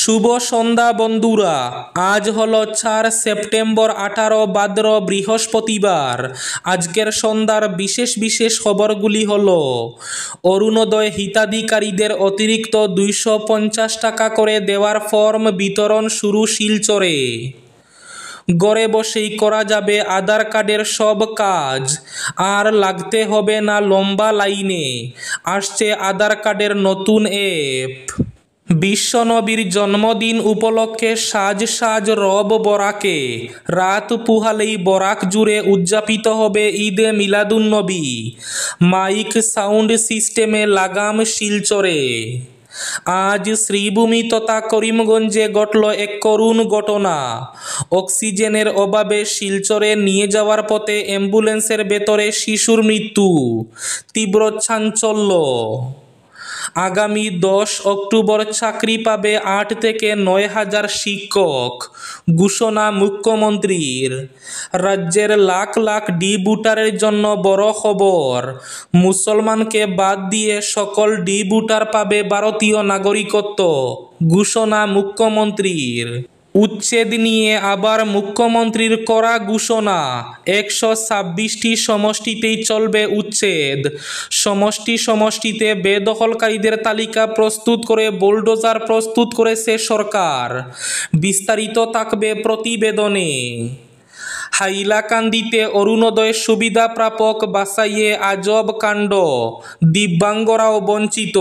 শুভ সন্ধ্যা বন্ধুরা, আজ হলো 4 সেপ্টেম্বর 18 ভাদ্র বৃহস্পতিবার। আজকের সন্ধ্যার বিশেষ বিশেষ খবরগুলি হলো: অরুণোদয় হিতাধিকারীদের অতিরিক্ত 250 টাকা করে দেওয়ার ফর্ম বিতরণ শুরু শিলচরে। ঘরে বসেই করা যাবে আধার কার্ডের সব কাজ, আর লাগতে হবে না লম্বা লাইনে। আসছে আধার কার্ডের নতুন অ্যাপ। বিশ্বনবীর জন্মদিন উপলক্ষে সাজ সাজ রব বরাকে। রাত পুহালেই বরাক জুড়ে উদযাপিত হবে ঈদে মিলাদুন্নবী। মাইক সাউন্ড সিস্টেমে লাগাম শিলচরে। আজ শ্রীভূমি তথা করিমগঞ্জে ঘটল এক করুণ ঘটনা। অক্সিজেনের অভাবে শিলচরে নিয়ে যাওয়ার পথে অ্যাম্বুলেন্সের ভেতরে শিশুর মৃত্যু। তীব্র চাঞ্চল্য। আগামী 10 অক্টোবর চাকরি পাবে 8 থেকে 9 হাজার শিক্ষক, ঘোষণা মুখ্যমন্ত্রীর। রাজ্যের লাখ লাখ ডি ভোটারের জন্য বড় খবর। মুসলমানকে বাদ দিয়ে সকল ডি ভোটার পাবে ভারতীয় নাগরিকত্ব, ঘোষণা মুখ্যমন্ত্রীর। উচ্ছেদ নিয়ে আবার মুখ্যমন্ত্রীর কড়া ঘোষণা। 126টি সমষ্টিতেই চলবে উচ্ছেদ। সমষ্টিতে বেদখলকারীদের তালিকা প্রস্তুত করে বুলডোজার প্রস্তুত করেছে সরকার। বিস্তারিত থাকবে প্রতিবেদনে। হাইলাকান্দিতে অরুণোদয় সুবিধা প্রাপক বাছাইয়ে আজব কাণ্ড, দিব্যাঙ্গরাও বঞ্চিত।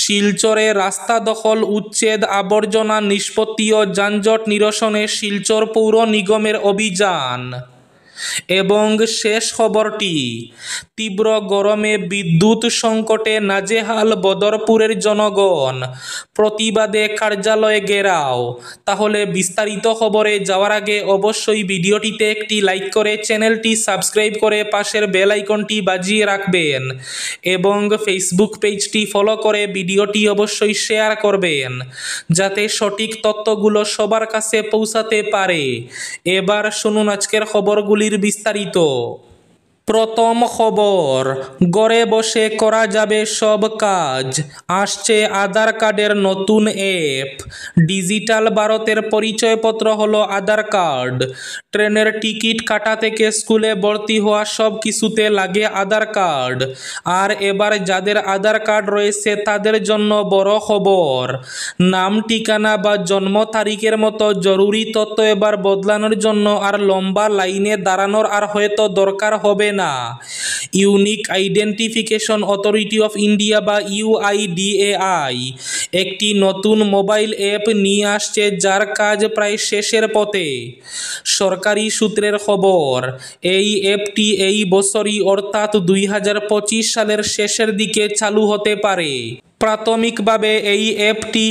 শিলচরে রাস্তা দখল, উচ্ছেদ, আবর্জনা নিষ্পত্তি ও যানজট নিরসনে শিলচর পৌর নিগমের অভিযান। এবং শেষ খবরটি, তীব্র গরমে বিদ্যুৎ সংকটে নাজেহাল বদরপুরের জনগণ, প্রতিবাদে কার্যালয়ে ঘেরাও। তাহলে বিস্তারিত খবরে যাওয়ার আগে অবশ্যই ভিডিওটিতে একটি লাইক করে চ্যানেলটি সাবস্ক্রাইব করে পাশের বেল আইকনটি বাজিয়ে রাখবেন এবং ফেসবুক পেজটি ফলো করে ভিডিওটি অবশ্যই শেয়ার করবেন, যাতে সঠিক তথ্যগুলো সবার কাছে পৌঁছাতে পারে। এবার শুনুন আজকের খবরগুলির বিস্তারিত। প্রথম খবর, ঘরে বসে করা যাবে সব কাজ। আসছে আধার কার্ডের নতুন অ্যাপ। ডিজিটাল ভারতের পরিচয়পত্র হলো আধার কার্ড। ট্রেনের টিকিট কাটা থেকে স্কুলে ভর্তি হওয়া সব কিছুতে লাগে আধার কার্ড। আর এবার যাদের আধার কার্ড রয়েছে তাদের জন্য বড় খবর। নাম, ঠিকানা বা জন্ম তারিখের মতো জরুরি তথ্য এবার বদলানোর জন্য আর লম্বা লাইনে দাঁড়ানোর আর হয়তো দরকার হবে না। Unique identification authority of India বা UIDAI একটি নতুন মোবাইল অ্যাপ নিয়ে আসছে, যার কাজ প্রায় শেষের পথে। সরকারি সূত্রের খবর, এই অ্যাপটি এই বছরই অর্থাৎ 2025 সালের শেষের দিকে চালু হতে পারে। প্রাথমিকভাবে এই অ্যাপটি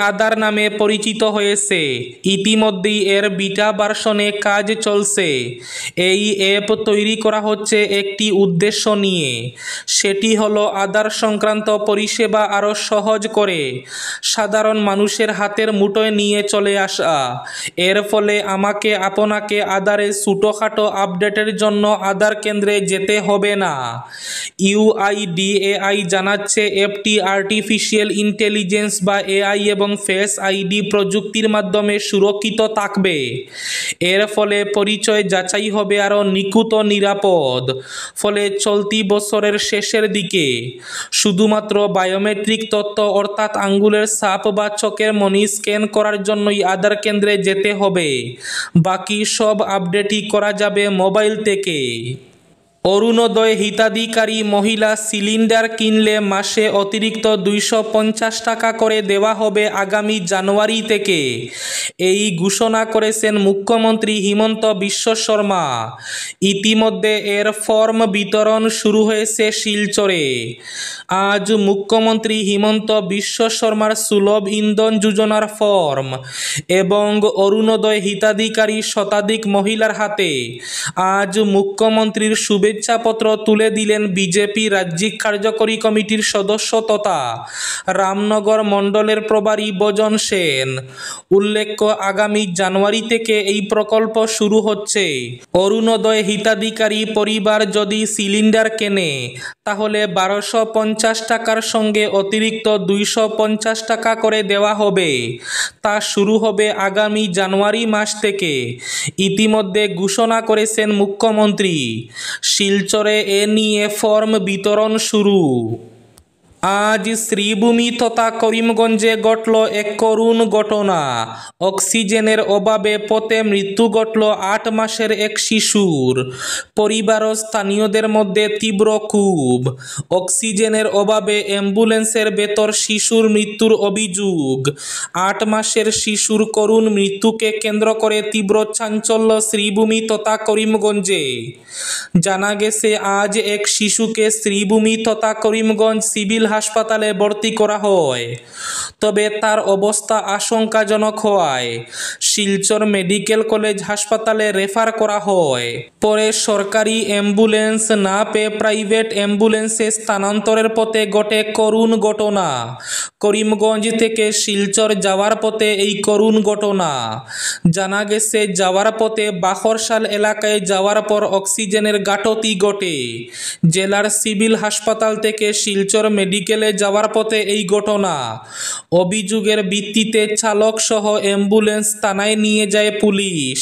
আধার নামে পরিচিত হয়েছে। ইতিমধ্যেই এর বিটা ভার্সনে কাজ চলছে। এই অ্যাপ তৈরি করা হচ্ছে একটি উদ্দেশ্য নিয়ে, সেটি হলো আধার সংক্রান্ত পরিষেবা আরও সহজ করে সাধারণ মানুষের হাতের মুঠোয় নিয়ে চলে আসা। এর ফলে আমাকে আপনাকে আধারে ছোটোখাটো আপডেটের জন্য আধার কেন্দ্রে যেতে হবে না। UIDAI জানাচ্ছে অ্যাপটি আর্টিফিশিয়াল ইন্টেলিজেন্স বা AI এবং ফেস আইডি প্রযুক্তির মাধ্যমে সুরক্ষিত থাকবে। এর ফলে পরিচয় যাচাই হবে আরও নিখুঁত ও নিরাপদ। ফলে চলতি বছরের শেষের দিকে শুধুমাত্র বায়োমেট্রিক তথ্য অর্থাৎ আঙ্গুলের ছাপ বা চোখের মনি স্ক্যান করার জন্যই আধার কেন্দ্রে যেতে হবে। বাকি সব আপডেটই করা যাবে মোবাইল থেকে। অরুণোদয় হিতাধিকারী মহিলা সিলিন্ডার কিনলে মাসে অতিরিক্ত 250 টাকা করে দেওয়া হবে আগামী জানুয়ারি থেকে। এই ঘোষণা করেছেন মুখ্যমন্ত্রী হিমন্ত বিশ্ব শর্মা। ইতিমধ্যে এর ফর্ম বিতরণ শুরু হয়েছে শিলচরে। আজ মুখ্যমন্ত্রী হিমন্ত বিশ্ব শর্মার সুলভ ইন্ধন যোজনার ফর্ম এবং অরুণোদয় হিতাধিকারী শতাধিক মহিলার হাতে আজ মুখ্যমন্ত্রীর শুভেচ্ছাপত্র তুলে দিলেন বিজেপি রাজ্যিক কার্যকরী কমিটির সদস্য তথা রামনগর মণ্ডলের প্রভারী ভজন সেন। উল্লেখ্য, উল্লেখ্য, আগামী জানুয়ারি থেকে এই প্রকল্প শুরু হচ্ছে। অরুণোদয় হিতাধিকারী পরিবার যদি সিলিন্ডার কেনে তাহলে 1250 টাকার সঙ্গে অতিরিক্ত 250 টাকা করে দেওয়া হবে। তা শুরু হবে আগামী জানুয়ারি মাস থেকে। ইতিমধ্যে ঘোষণা করেছেন মুখ্যমন্ত্রী। শিলচরে এ নিয়ে ফর্ম বিতরণ শুরু। আজ শ্রীভূমি তথা করিমগঞ্জে ঘটল এক করুণ ঘটনা। অক্সিজেনের অভাবে পথে মৃত্যু ঘটল 8 মাসের এক শিশুর। পরিবার ও স্থানীয়দের মধ্যে তীব্র ক্ষোভ। অক্সিজেনের অভাবে অ্যাম্বুলেন্সের ভেতর শিশুর মৃত্যুর অভিযোগ। 8 মাসের শিশুর করুণ মৃত্যুকে কেন্দ্র করে তীব্র চাঞ্চল্য শ্রীভূমি তথা করিমগঞ্জে। জানা গেছে, আজ এক শিশুকে শ্রীভূমি তথা করিমগঞ্জ সিভিল হাসপাতালে ভর্তি করা হয়। তবে তার অবস্থা আশঙ্কাজনক হওয়ায় শিলচর মেডিকেল কলেজ হাসপাতালে রেফার করা হয়। পরে সরকারি অ্যাম্বুলেন্স না পেয়ে প্রাইভেট অ্যাম্বুলেন্সে স্থানান্তরের পথে ঘটে করুণ ঘটনা। করিমগঞ্জ থেকে শিলচর যাওয়ার পথে এই করুণ ঘটনা। জানা গেছে, যাওয়ার পথে বাখরশাল এলাকায় যাওয়ার পর অক্সিজেনের ঘাটতি ঘটে। জেলার সিভিল হাসপাতাল থেকে শিলচর মেডিকেলে যাওয়ার পথে এই ঘটনা। অভিযোগের ভিত্তিতে চালক সহ অ্যাম্বুলেন্স থানায় নিয়ে যায় পুলিশ।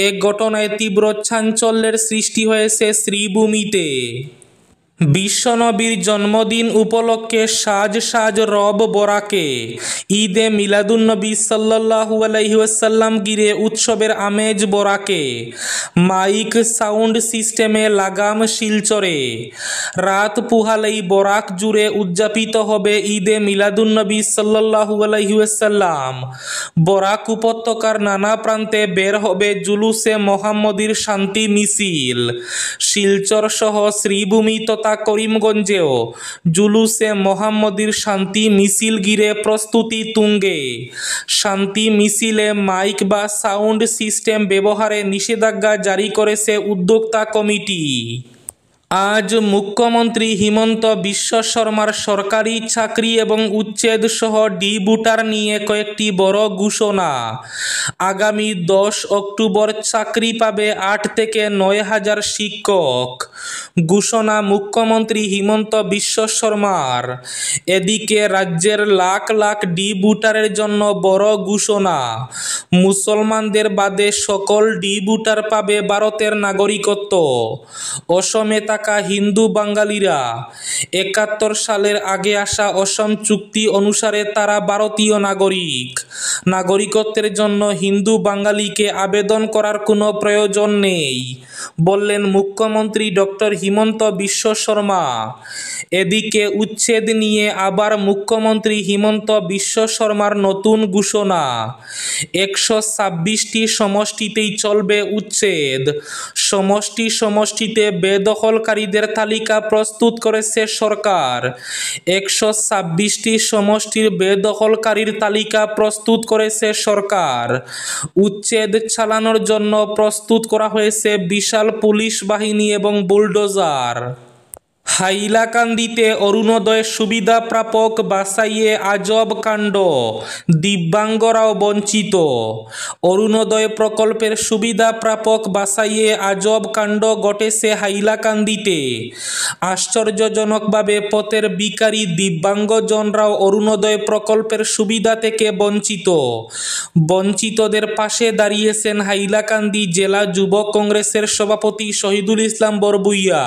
এ ঘটনায় তীব্র চাঞ্চল্যের সৃষ্টি হয়েছে শ্রীভূমিতে। বিশ্বনবীর জন্মদিন উপলক্ষে সাজ সাজ রব বরাকে। ঈদে মিলাদুন্নবী সাল্লাল্লাহু আলাইহি ওয়াসাল্লাম ঘিরে উৎসবের আমেজ বরাকে। মাইক সাউন্ড সিস্টেমে লাগাম শিলচরে। রাত পুহালেই বরাক জুড়ে উদযাপিত হবে ঈদে মিলাদুন্নবী সাল্লাল্লাহু আলাইহি ওয়াসাল্লাম। বরাক উপত্যকার নানা প্রান্তে বের হবে জুলুসে মোহাম্মদীর শান্তি মিছিল। শিলচর সহ শ্রীভূমি তথা করিমগঞ্জেও জুলুসে মোহাম্মদীর শান্তি মিছিল ঘিরে প্রস্তুতি তুঙ্গে। শান্তি মিছিলে মাইক বা সাউন্ড সিস্টেম ব্যবহারে নিষেধাজ্ঞা জারি করেছে উদ্যোক্তা কমিটি। আজ মুখ্যমন্ত্রী হিমন্ত বিশ্ব শর্মার সরকারি চাকরি এবং উচ্ছেদ সহ ডিভোটার নিয়ে কয়েকটি বড় ঘোষণা। আগামী 10 অক্টোবর চাকরি পাবে 8 থেকে 9 হাজার শিক্ষক। ঘোষণা মুখ্যমন্ত্রী হিমন্ত বিশ্ব শর্মার। এদিকে রাজ্যের লাখ লাখ ডিভোটারের জন্য বড় ঘোষণা। মুসলমানদের বাদে সকল ডিভোটার পাবে ভারতের নাগরিকত্ব। অসমে থাকা হিন্দু বাঙালিরা 71 সালের আগে আসা অসম চুক্তি অনুসারে তারা ভারতীয় নাগরিক। নাগরিকত্বের জন্য হিন্দু বাঙালিকে আবেদন করার কোনো প্রয়োজন নেই, বললেন মুখ্যমন্ত্রী ডক্টর হিমন্ত বিশ্ব শর্মা। এদিকে উচ্ছেদ নিয়ে আবার মুখ্যমন্ত্রী হিমন্ত বিশ্ব শর্মার নতুন ঘোষণা। 126টি সমষ্টিতেই চলবে উচ্ছেদ। সমষ্টিতে বেদখলকারীদের তালিকা প্রস্তুত করেছে সরকার। 126টি সমষ্টির বেদখলকারীর তালিকা প্রস্তুত করেছে সরকার। উচ্ছেদ চালানোর জন্য প্রস্তুত করা হয়েছে বিশাল পুলিশ বাহিনী এবং বুলডোজার। হাইলাকান্দিতে অরুণোদয় সুবিধা প্রাপক বাছাইয়ে আজব কাণ্ড, দিব্যাঙ্গরাও বঞ্চিত। অরুণোদয় প্রকল্পের সুবিধা প্রাপক বাছাইয়ে আজব কাণ্ড ঘটেছে হাইলাকান্দিতে। আশ্চর্যজনকভাবে পথের ভিখারি দিব্যাঙ্গজনরাও অরুণোদয় প্রকল্পের সুবিধা থেকে বঞ্চিত। বঞ্চিতদের পাশে দাঁড়িয়েছেন হাইলাকান্দি জেলা যুব কংগ্রেসের সভাপতি শহীদুল ইসলাম বরবুইয়া।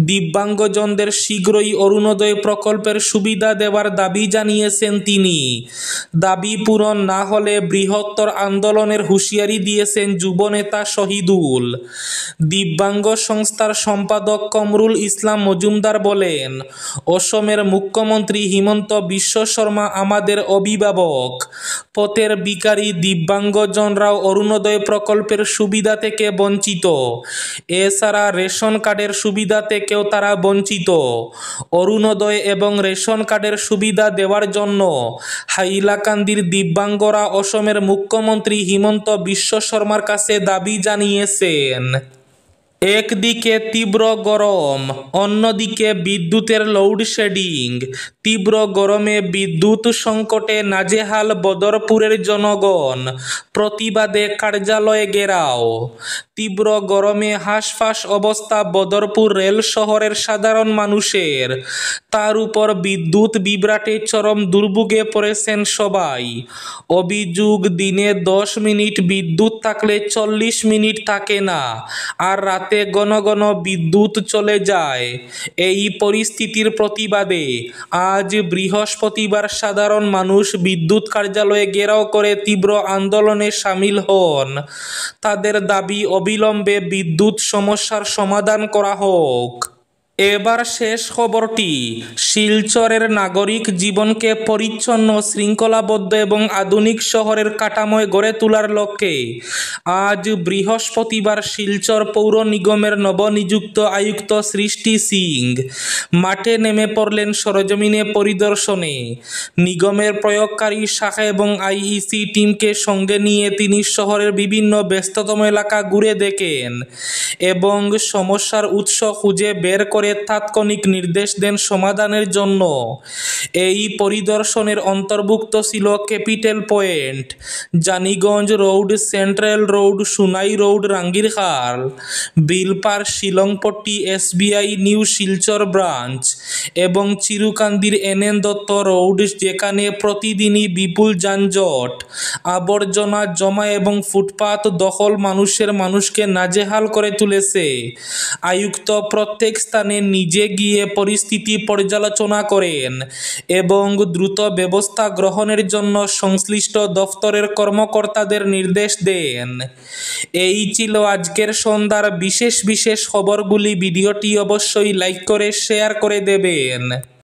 দিব্যাঙ্গজনদের শীঘ্রই অরুণোদয় প্রকল্পের সুবিধা দেওয়ার দাবি জানিয়েছেন তিনি। দাবি পূরণ না হলে বৃহত্তর আন্দোলনের হুঁশিয়ারি দিয়েছেন যুবনেতা শহীদুল। দিব্যাঙ্গ সংস্থার সম্পাদক কমরুল ইসলাম মজুমদার বলেন, অসমের মুখ্যমন্ত্রী হিমন্ত বিশ্ব শর্মা আমাদের অভিভাবক। পথের ভিখারি দিব্যাঙ্গজনরাও অরুণোদয় প্রকল্পের সুবিধা থেকে বঞ্চিত। এছাড়া রেশন কার্ডের সুবিধা থেকেও তারা বঞ্চিত। অরুণোদয় এবং রেশন কার্ডের সুবিধা দেওয়ার জন্য হাইলাকান্দির দিব্যাঙ্গরা অসমের মুখ্যমন্ত্রী হিমন্ত বিশ্ব শর্মার কাছে দাবি জানিয়েছেন। একদিকে তীব্র গরম, অন্যদিকে বিদ্যুতের লোডশেডিং। তীব্র গরমে বিদ্যুৎ সংকটে নাজেহাল বদরপুরের জনগণ, প্রতিবাদে কার্যালয়ে ঘেরাও। তীব্র গরমে হাঁসফাঁস অবস্থা বদরপুর রেল শহরের সাধারণ মানুষের। তার উপর বিদ্যুৎ বিভ্রাটে চরম দুর্ভোগে পড়েছেন সবাই। অভিযোগ, দিনে 10 মিনিট বিদ্যুৎ থাকলে 40 মিনিট থাকে না, আর রাতে ঘন ঘন বিদ্যুৎ চলে যায়। এই পরিস্থিতির প্রতিবাদে আজ বৃহস্পতিবার সাধারণ মানুষ বিদ্যুৎ কার্যালয়ে ঘেরাও করে তীব্র আন্দোলনে সামিল হন। তাদের দাবি, অবিলম্বে বিদ্যুৎ সমস্যার সমাধান করা হোক। এবার শেষ খবরটি। শিলচরের নাগরিক জীবনকে পরিচ্ছন্ন, শৃঙ্খলাবদ্ধ এবং আধুনিক শহরের কাঠামোয় গড়ে তোলার লক্ষ্যে আজ বৃহস্পতিবার শিলচর পৌর নিগমের নবনিযুক্ত আয়ুক্ত সৃষ্টি সিং মাঠে নেমে পড়লেন সরেজমিনে পরিদর্শনে। নিগমের প্রয়োগকারী শাখা এবং আইইসি টিমকে সঙ্গে নিয়ে তিনি শহরের বিভিন্ন ব্যস্ততম এলাকা ঘুরে দেখেন এবং সমস্যার উৎস খুঁজে বের করে তাৎক্ষণিক নির্দেশ দেন সমাধানের জন্য। এই পরিদর্শনের অন্তর্ভুক্ত ছিল capital point, Janiganj road, central road, Sunai road, Rangirkhal, Bilpar, Shillongpatti, SBI new Silchar branch এবং চিরুকান্দির এনএন দত্ত রোড, যেখানে প্রতিদিনই বিপুল যানজট, আবর্জনা জমা এবং ফুটপাত দখল মানুষকে নাজেহাল করে তুলেছে। আয়ুক্ত প্রত্যেক স্থানে নিজে গিয়ে পরিস্থিতি পর্যালোচনা করেন এবং দ্রুত ব্যবস্থা গ্রহণের জন্য সংশ্লিষ্ট দফতরের কর্মকর্তাদের নির্দেশ দেন। এই ছিল আজকের সন্ধ্যার বিশেষ খবরগুলি। ভিডিওটি অবশ্যই লাইক করে শেয়ার করে দেবেন।